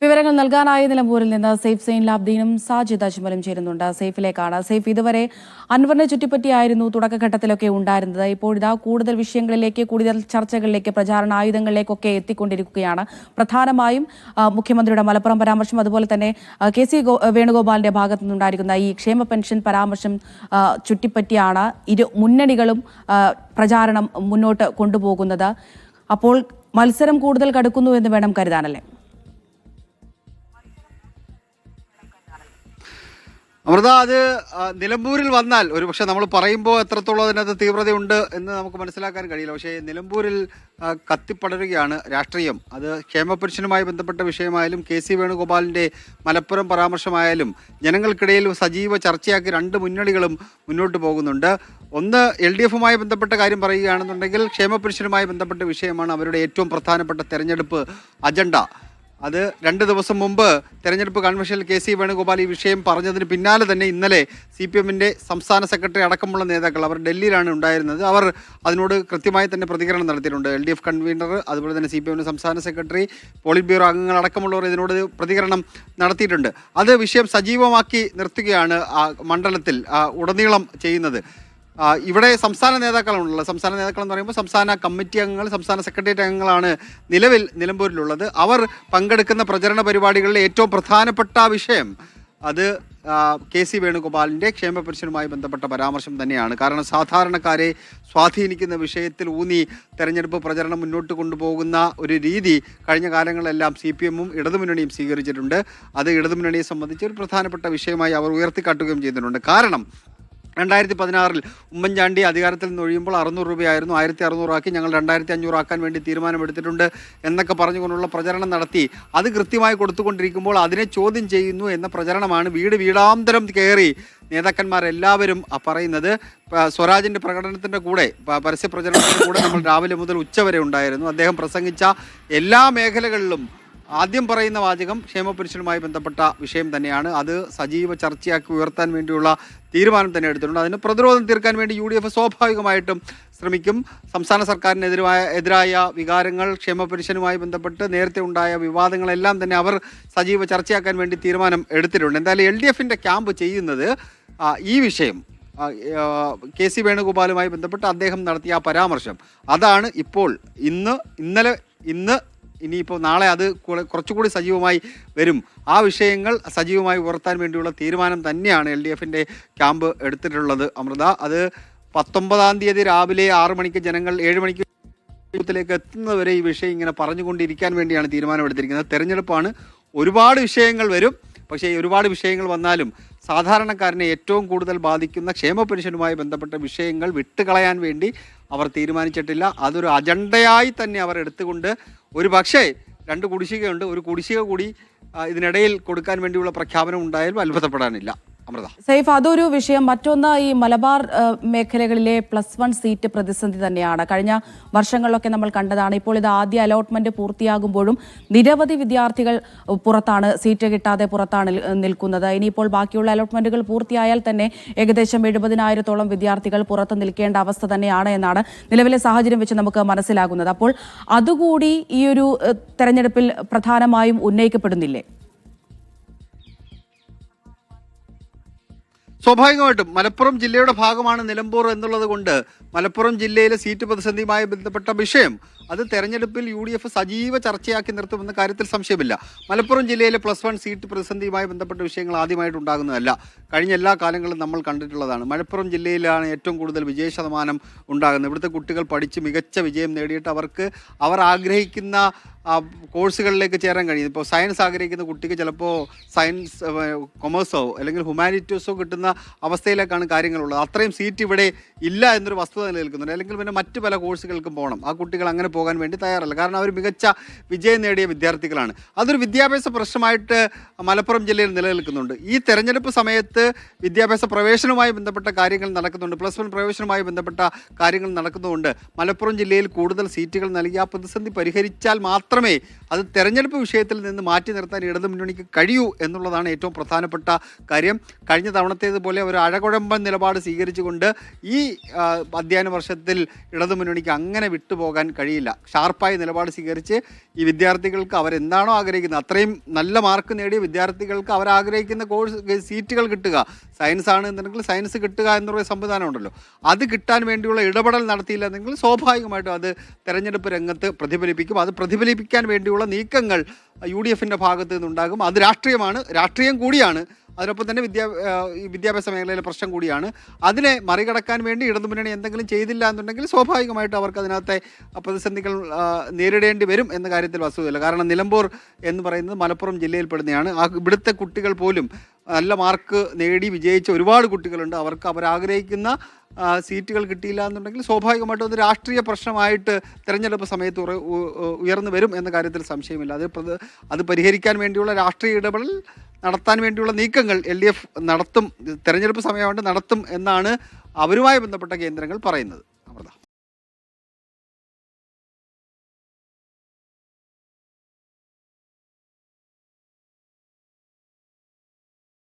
വിവരങ്ങൾ നൽകാനായി നിലമ്പൂരിൽ നിന്ന് സെയ്ഫ് സെയിൻ ലാബ്ദീനും സാജിദ് അജ്മലും ചേരുന്നുണ്ട്. സെയ്ഫിലേക്കാണ്. സെയ്ഫ്, ഇതുവരെ അൻവറിനെ ചുറ്റിപ്പറ്റിയായിരുന്നു തുടക്കഘട്ടത്തിലൊക്കെ ഉണ്ടായിരുന്നത്. ഇപ്പോൾ ഇതാ കൂടുതൽ വിഷയങ്ങളിലേക്ക്, കൂടുതൽ ചർച്ചകളിലേക്ക്, പ്രചാരണ ആയുധങ്ങളിലേക്കൊക്കെ എത്തിക്കൊണ്ടിരിക്കുകയാണ്. പ്രധാനമായും മുഖ്യമന്ത്രിയുടെ മലപ്പുറം പരാമർശം, അതുപോലെ തന്നെ കെ.സി. വേണുഗോപാലിന്റെ ഭാഗത്തു നിന്നുണ്ടായിരിക്കുന്ന ഈ ക്ഷേമ പെൻഷൻ പരാമർശം ചുറ്റിപ്പറ്റിയാണ് ഇരു മുന്നണികളും പ്രചാരണം മുന്നോട്ട് കൊണ്ടുപോകുന്നത്. അപ്പോൾ മത്സരം കൂടുതൽ കടുക്കുന്നു എന്ന് വേണം കരുതാനല്ലേ? അമൃത, അത് നിലമ്പൂരിൽ വന്നാൽ ഒരുപക്ഷെ നമ്മൾ പറയുമ്പോൾ എത്രത്തോളം അതിനകത്ത് തീവ്രതയുണ്ട് എന്ന് നമുക്ക് മനസ്സിലാക്കാൻ കഴിയില്ല. പക്ഷേ നിലമ്പൂരിൽ കത്തിപ്പടരുകയാണ് രാഷ്ട്രീയം. അത് ക്ഷേമ പെൻഷനുമായി ബന്ധപ്പെട്ട വിഷയമായാലും കെ.സി. വേണുഗോപാലിൻ്റെ മലപ്പുറം പരാമർശമായാലും ജനങ്ങൾക്കിടയിൽ സജീവ ചർച്ചയാക്കി രണ്ട് മുന്നണികളും മുന്നോട്ട് പോകുന്നുണ്ട്. ഒന്ന്, LDF-മായി ബന്ധപ്പെട്ട കാര്യം പറയുകയാണെന്നുണ്ടെങ്കിൽ ക്ഷേമ പെൻഷനുമായി ബന്ധപ്പെട്ട വിഷയമാണ് അവരുടെ ഏറ്റവും പ്രധാനപ്പെട്ട തെരഞ്ഞെടുപ്പ് അജണ്ട. അത് 2 ദിവസം മുമ്പ് തെരഞ്ഞെടുപ്പ് കൺവെൻഷനിൽ കെ.സി. വേണുഗോപാൽ ഈ വിഷയം പറഞ്ഞതിന് പിന്നാലെ തന്നെ ഇന്നലെ CPM-ന്റെ സംസ്ഥാന സെക്രട്ടറി അടക്കമുള്ള നേതാക്കൾ അവർ ഡൽഹിയിലാണ് ഉണ്ടായിരുന്നത്. അവർ അതിനോട് കൃത്യമായി തന്നെ പ്രതികരണം നടത്തിയിട്ടുണ്ട്. LDF കൺവീനർ, അതുപോലെ തന്നെ CPM-ന്റെ സംസ്ഥാന സെക്രട്ടറി, പോളിറ്റ് ബ്യൂറോ അംഗങ്ങൾ അടക്കമുള്ളവർ ഇതിനോട് പ്രതികരണം നടത്തിയിട്ടുണ്ട്. അത് വിഷയം സജീവമാക്കി നിർത്തുകയാണ് മണ്ഡലത്തിൽ ഉടനീളം ചെയ്യുന്നത്. ഇവിടെ സംസ്ഥാന നേതാക്കളാണുള്ളത്. സംസ്ഥാന നേതാക്കൾ എന്ന് പറയുമ്പോൾ സംസ്ഥാന കമ്മിറ്റി അംഗങ്ങൾ, സംസ്ഥാന സെക്രട്ടേറിയറ്റ് അംഗങ്ങളാണ് നിലവിൽ നിലമ്പൂരിലുള്ളത്. അവർ പങ്കെടുക്കുന്ന പ്രചരണ പരിപാടികളിലെ ഏറ്റവും പ്രധാനപ്പെട്ട വിഷയം അത് കെ.സി. വേണുഗോപാലിൻ്റെ ക്ഷേമ പെൻഷനുമായി ബന്ധപ്പെട്ട പരാമർശം തന്നെയാണ്. കാരണം സാധാരണക്കാരെ സ്വാധീനിക്കുന്ന വിഷയത്തിൽ ഊന്നി തെരഞ്ഞെടുപ്പ് പ്രചരണം മുന്നോട്ട് കൊണ്ടുപോകുന്ന ഒരു രീതി കഴിഞ്ഞ കാലങ്ങളിലെല്ലാം CPM-ഉം ഇടതുമുന്നണിയും സ്വീകരിച്ചിട്ടുണ്ട്. അത് ഇടതുമുന്നണിയെ സംബന്ധിച്ച് ഒരു പ്രധാനപ്പെട്ട വിഷയമായി അവർ ഉയർത്തിക്കാട്ടുകയും ചെയ്തിട്ടുണ്ട്. കാരണം 2016 ഉമ്മൻചാണ്ടി അധികാരത്തിൽ നിന്ന് ഒഴിയുമ്പോൾ 600 രൂപയായിരുന്നു, 1600 ആക്കി, ഞങ്ങൾ 2500 ആക്കാൻ വേണ്ടി തീരുമാനമെടുത്തിട്ടുണ്ട് എന്നൊക്കെ പറഞ്ഞുകൊണ്ടുള്ള പ്രചരണം നടത്തി. അത് കൃത്യമായി കൊടുത്തുകൊണ്ടിരിക്കുമ്പോൾ അതിനെ ചോദ്യം ചെയ്യുന്നു എന്ന പ്രചരണമാണ് വീടാന്തരം കയറി നേതാക്കന്മാരെല്ലാവരും പറയുന്നത്. സ്വരാജിൻ്റെ പ്രകടനത്തിൻ്റെ കൂടെ, പരസ്യ പ്രചരണത്തിൻ്റെ കൂടെ നമ്മൾ രാവിലെ മുതൽ ഉച്ചവരെ ഉണ്ടായിരുന്നു. അദ്ദേഹം പ്രസംഗിച്ച എല്ലാ മേഖലകളിലും ആദ്യം പറയുന്ന വാചകം ക്ഷേമ പെൻഷനുമായി ബന്ധപ്പെട്ട വിഷയം തന്നെയാണ്. അത് സജീവ ചർച്ചയാക്കി ഉയർത്താൻ വേണ്ടിയുള്ള തീരുമാനം തന്നെ എടുത്തിട്ടുണ്ട്. അതിന് പ്രതിരോധം തീർക്കാൻ വേണ്ടി UDF സ്വാഭാവികമായിട്ടും ശ്രമിക്കും. സംസ്ഥാന സർക്കാരിനെതിരായ വികാരങ്ങൾ, ക്ഷേമ പെൻഷനുമായി ബന്ധപ്പെട്ട് നേരത്തെ ഉണ്ടായ വിവാദങ്ങളെല്ലാം തന്നെ അവർ സജീവ ചർച്ചയാക്കാൻ വേണ്ടി തീരുമാനം എടുത്തിട്ടുണ്ട്. എന്തായാലും LDF-ന്റെ ക്യാമ്പ് ചെയ്യുന്നത് ഈ വിഷയം കെ.സി. വേണുഗോപാലുമായി ബന്ധപ്പെട്ട് അദ്ദേഹം നടത്തിയ ആ പരാമർശം അതാണ്. ഇപ്പോൾ ഇന്ന് ഇനിയിപ്പോൾ നാളെ അത് കുറച്ചുകൂടി സജീവമായി വരും. ആ വിഷയങ്ങൾ സജീവമായി ഉയർത്താൻ വേണ്ടിയുള്ള തീരുമാനം തന്നെയാണ് LDF-ന്റെ ക്യാമ്പ് എടുത്തിട്ടുള്ളത്. അമൃത, അത് 19-ാം തീയതി രാവിലെ 6 മണിക്ക് ജനങ്ങൾ 7 മണിക്ക് ത്തിലേക്ക് എത്തുന്നവരെ ഈ വിഷയം ഇങ്ങനെ പറഞ്ഞുകൊണ്ടിരിക്കാൻ വേണ്ടിയാണ് തീരുമാനമെടുത്തിരിക്കുന്നത്. തെരഞ്ഞെടുപ്പാണ്, ഒരുപാട് വിഷയങ്ങൾ വരും. പക്ഷേ ഒരുപാട് വിഷയങ്ങൾ വന്നാലും സാധാരണക്കാരനെ ഏറ്റവും കൂടുതൽ ബാധിക്കുന്ന ക്ഷേമ പെൻഷനുമായി ബന്ധപ്പെട്ട വിഷയങ്ങൾ വിട്ടുകളയാൻ വേണ്ടി അവർ തീരുമാനിച്ചിട്ടില്ല. അതൊരു അജണ്ടയായി തന്നെ അവർ എടുത്തുകൊണ്ട് ഒരു പക്ഷേ 2 കുടിശ്ശികയുണ്ട്, ഒരു കുടിശ്ശിക കൂടി ഇതിനിടയിൽ കൊടുക്കാൻ വേണ്ടിയുള്ള പ്രഖ്യാപനം ഉണ്ടായാലും അത്ഭുതപ്പെടാനില്ല. അമൃത, സൈഫ്, അതൊരു വിഷയം. മറ്റൊന്ന്, ഈ മലബാർ മേഖലകളിലെ +1 സീറ്റ് പ്രതിസന്ധി തന്നെയാണ്. കഴിഞ്ഞ വർഷങ്ങളിലൊക്കെ നമ്മൾ കണ്ടതാണ്. ഇപ്പോൾ ഇത് ആദ്യ അലോട്ട്മെന്റ് പൂർത്തിയാകുമ്പോഴും നിരവധി വിദ്യാർത്ഥികൾ പുറത്താണ്, സീറ്റ് കിട്ടാതെ പുറത്താണ് നിൽക്കുന്നത്. ഇനിയിപ്പോൾ ബാക്കിയുള്ള അലോട്ട്മെന്റുകൾ പൂർത്തിയായാൽ തന്നെ ഏകദേശം 70,000-ഓളം വിദ്യാർത്ഥികൾ പുറത്ത് നിൽക്കേണ്ട അവസ്ഥ തന്നെയാണ് എന്നാണ് നിലവിലെ സാഹചര്യം വെച്ച് നമുക്ക് മനസ്സിലാകുന്നത്. അപ്പോൾ അതുകൂടി ഈ ഒരു തെരഞ്ഞെടുപ്പിൽ പ്രധാനമായും ഉന്നയിക്കപ്പെടുന്നില്ലേ? സ്വാഭാവികമായിട്ടും മലപ്പുറം ജില്ലയുടെ ഭാഗമാണ് നിലമ്പൂർ എന്നുള്ളത് കൊണ്ട് മലപ്പുറം ജില്ലയിലെ സീറ്റ് പ്രതിസന്ധിയുമായി ബന്ധപ്പെട്ട വിഷയം അത് തെരഞ്ഞെടുപ്പിൽ UDF സജീവ ചർച്ചയാക്കി നിർത്തുമെന്ന കാര്യത്തിൽ സംശയമില്ല. മലപ്പുറം ജില്ലയിലെ +1 സീറ്റ് പ്രതിസന്ധിയുമായി ബന്ധപ്പെട്ട വിഷയങ്ങൾ ആദ്യമായിട്ടുണ്ടാകുന്നതല്ല. കഴിഞ്ഞ എല്ലാ കാലങ്ങളും നമ്മൾ കണ്ടിട്ടുള്ളതാണ്. മലപ്പുറം ജില്ലയിലാണ് ഏറ്റവും കൂടുതൽ വിജയശതമാനം ഉണ്ടാകുന്നത്. ഇവിടുത്തെ കുട്ടികൾ പഠിച്ച് മികച്ച വിജയം നേടിയിട്ട് അവർ ആഗ്രഹിക്കുന്ന കോഴ്സുകളിലേക്ക് ചേരാൻ കഴിയും. ഇപ്പോൾ സയൻസ് ആഗ്രഹിക്കുന്ന കുട്ടിക്ക് ചിലപ്പോൾ സയൻസ്, കൊമേഴ്സോ അല്ലെങ്കിൽ ഹ്യൂമാനിറ്റീസോ കിട്ടുന്ന അവസ്ഥയിലേക്കാണ് കാര്യങ്ങളുള്ളത്. അത്രയും സീറ്റ് ഇവിടെ ഇല്ല എന്നൊരു വസ്തുത നിലനിൽക്കുന്നുണ്ട്. അല്ലെങ്കിൽ പിന്നെ മറ്റു പല കോഴ്സുകൾക്കും പോകണം. ആ കുട്ടികൾ അങ്ങനെ പോകാൻ വേണ്ടി തയ്യാറല്ല. കാരണം അവർ മികച്ച വിജയം നേടിയ വിദ്യാർത്ഥികളാണ്. അതൊരു വിദ്യാഭ്യാസ പ്രശ്നമായിട്ട് മലപ്പുറം ജില്ലയിൽ നിലനിൽക്കുന്നുണ്ട്. ഈ തെരഞ്ഞെടുപ്പ് സമയത്ത് വിദ്യാഭ്യാസ പ്രവേശനവുമായി ബന്ധപ്പെട്ട കാര്യങ്ങൾ നടക്കുന്നുണ്ട്. +1 പ്രവേശനവുമായി ബന്ധപ്പെട്ട കാര്യങ്ങൾ നടക്കുന്നതുകൊണ്ട് മലപ്പുറം ജില്ലയിൽ കൂടുതൽ സീറ്റുകൾ നൽകി ആ പ്രതിസന്ധി പരിഹരിച്ചാൽ മാത്രമേ അത് തെരഞ്ഞെടുപ്പ് വിഷയത്തിൽ നിന്ന് മാറ്റി നിർത്താൻ ഇടതുമുന്നണിക്ക് കഴിയൂ എന്നുള്ളതാണ് ഏറ്റവും പ്രധാനപ്പെട്ട കാര്യം. കഴിഞ്ഞ തവണത്തേതുപോലെ ഒരു അഴകുഴമ്പൻ നിലപാട് സ്വീകരിച്ചുകൊണ്ട് ഈ അധ്യയന വർഷത്തിൽ ഇടതുമുന്നണിക്ക് അങ്ങനെ വിട്ടുപോകാൻ കഴിയില്ല. പാടില്ല. ഷാർപ്പായി നിലപാട് സ്വീകരിച്ച് ഈ വിദ്യാർത്ഥികൾക്ക് അവരെന്താണോ ആഗ്രഹിക്കുന്നത് അത്രയും നല്ല മാർക്ക് നേടിയ വിദ്യാർത്ഥികൾക്ക് അവരാഗ്രഹിക്കുന്ന സീറ്റുകൾ കിട്ടുക, സയൻസ് ആണ് എന്നുണ്ടെങ്കിൽ സയൻസ് കിട്ടുക എന്നുള്ള സംവിധാനം ഉണ്ടല്ലോ, അത് കിട്ടാൻ വേണ്ടിയുള്ള ഇടപെടൽ നടത്തിയില്ല എന്നെങ്കിൽ സ്വാഭാവികമായിട്ടും അത് തെരഞ്ഞെടുപ്പ് രംഗത്ത് പ്രതിഫലിപ്പിക്കും. അത് പ്രതിഫലിപ്പിക്കാൻ വേണ്ടിയുള്ള നീക്കങ്ങൾ UDFിൻ്റെ ഭാഗത്ത് നിന്നുണ്ടാകും. അത് രാഷ്ട്രീയമാണ്, രാഷ്ട്രീയം കൂടിയാണ്. അതിനൊപ്പം തന്നെ ഈ വിദ്യാഭ്യാസ മേഖലയിലെ പ്രശ്നം കൂടിയാണ്. അതിനെ മറികടക്കാൻ വേണ്ടി ഇടതുമുന്നണി എന്തെങ്കിലും ചെയ്തില്ല എന്നുണ്ടെങ്കിൽ സ്വാഭാവികമായിട്ടും അവർക്ക് അതിനകത്തെ പ്രതിസന്ധികൾ നേരിടേണ്ടി വരും എന്ന കാര്യത്തിൽ വസ്തുതയില്ല. കാരണം നിലമ്പൂർ എന്ന് പറയുന്നത് മലപ്പുറം ജില്ലയിൽപ്പെടുന്നതാണ്. ഇവിടുത്തെ കുട്ടികൾ പോലും നല്ല മാർക്ക് നേടി വിജയിച്ച ഒരുപാട് കുട്ടികളുണ്ട്. അവർക്ക് അവരാഗ്രഹിക്കുന്ന സീറ്റുകൾ കിട്ടിയില്ല എന്നുണ്ടെങ്കിൽ സ്വാഭാവികമായിട്ടും അത് രാഷ്ട്രീയ പ്രശ്നമായിട്ട് തെരഞ്ഞെടുപ്പ് സമയത്ത് ഉയർന്നു വരും എന്ന കാര്യത്തിൽ സംശയമില്ല. അത് പരിഹരിക്കാൻ വേണ്ടിയുള്ള രാഷ്ട്രീയ ഇടപെടൽ നടത്താൻ വേണ്ടിയുള്ള നീക്കങ്ങൾ LDF നടത്തും, തെരഞ്ഞെടുപ്പ് സമയമായിട്ട് നടത്തും എന്നാണ് അവരുമായി ബന്ധപ്പെട്ട കേന്ദ്രങ്ങൾ പറയുന്നത്.